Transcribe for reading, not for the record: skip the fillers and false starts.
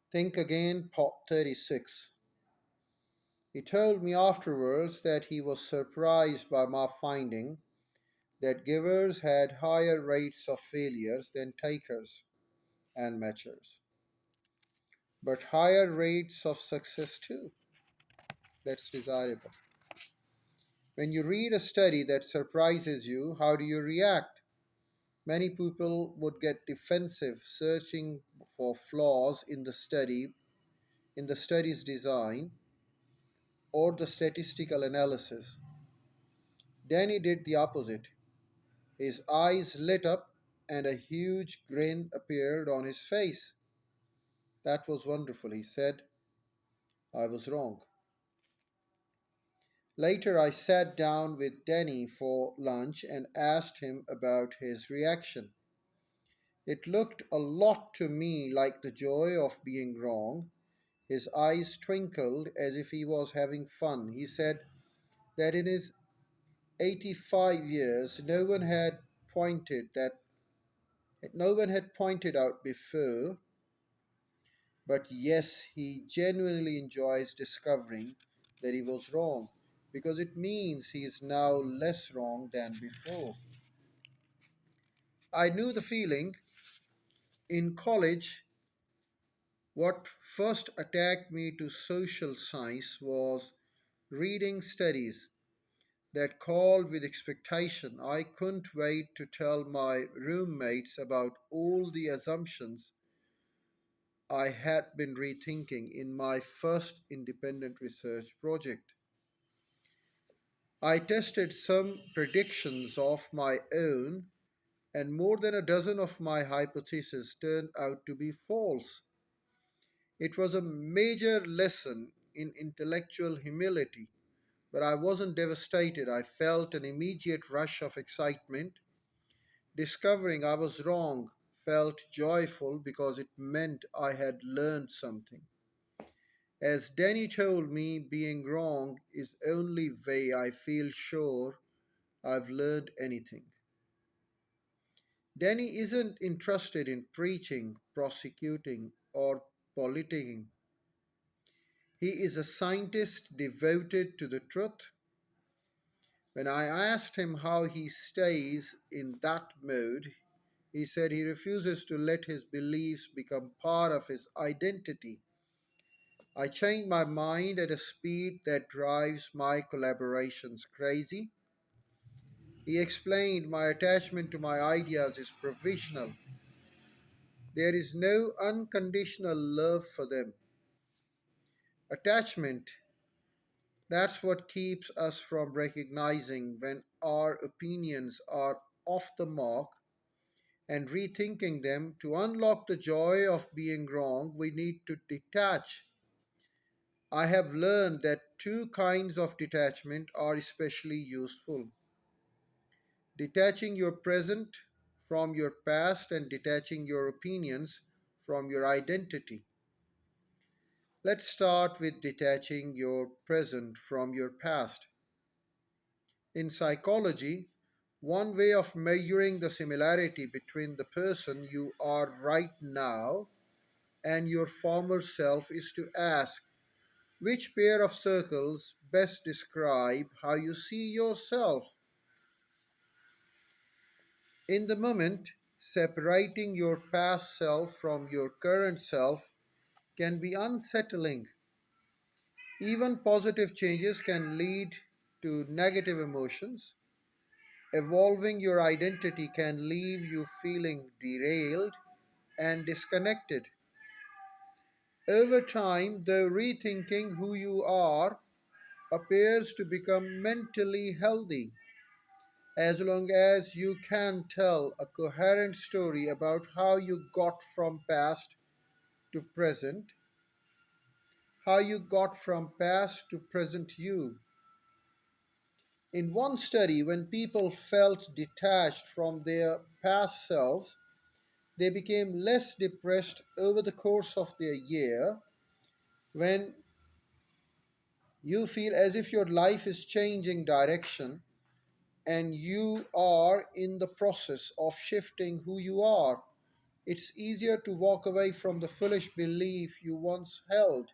Think Again, Part 36. He told me afterwards that he was surprised by my finding that givers had higher rates of failures than takers and matchers, but higher rates of success too. That's desirable. When you read a study that surprises you, how do you react? Many people would get defensive, searching for flaws in the study's design, or the statistical analysis. Danny did the opposite. His eyes lit up and a huge grin appeared on his face. That was wonderful, he said. I was wrong. Later, I sat down with Danny for lunch and asked him about his reaction. It looked a lot to me like the joy of being wrong. His eyes twinkled as if he was having fun. He said that in his 85 years, pointed that no one had pointed out before, but yes, he genuinely enjoys discovering that he was wrong because it means he is now less wrong than before. I knew the feeling. In college, what first attacked me to social science was reading studies that called with expectation. I couldn't wait to tell my roommates about all the assumptions I had been rethinking in my first independent research project. I tested some predictions of my own, and more than a dozen of my hypotheses turned out to be false. It was a major lesson in intellectual humility, but I wasn't devastated. I felt an immediate rush of excitement. Discovering I was wrong felt joyful because it meant I had learned something. As Danny told me, being wrong is the only way I feel sure I've learned anything. Danny isn't interested in preaching, prosecuting, or politicking. He is a scientist devoted to the truth. When I asked him how he stays in that mode, he said he refuses to let his beliefs become part of his identity. I change my mind at a speed that drives my collaborations crazy. He explained my attachment to my ideas is provisional. There is no unconditional love for them. Attachment, that's what keeps us from recognizing when our opinions are off the mark and rethinking them. To unlock the joy of being wrong, we need to detach. I have learned that two kinds of detachment are especially useful: detaching your present from your past and detaching your opinions from your identity. Let's start with detaching your present from your past. In psychology, one way of measuring the similarity between the person you are right now and your former self is to ask which pair of circles best describe how you see yourself. In the moment, separating your past self from your current self can be unsettling. Even positive changes can lead to negative emotions. Evolving your identity can leave you feeling derailed and disconnected. Over time, though, rethinking who you are appears to become mentally healthy as long as you can tell a coherent story about how you got from past to present, how you got from past to present you. In one study, when people felt detached from their past selves, they became less depressed over the course of their year. When you feel as if your life is changing direction and you are in the process of shifting who you are, it's easier to walk away from the foolish belief you once held.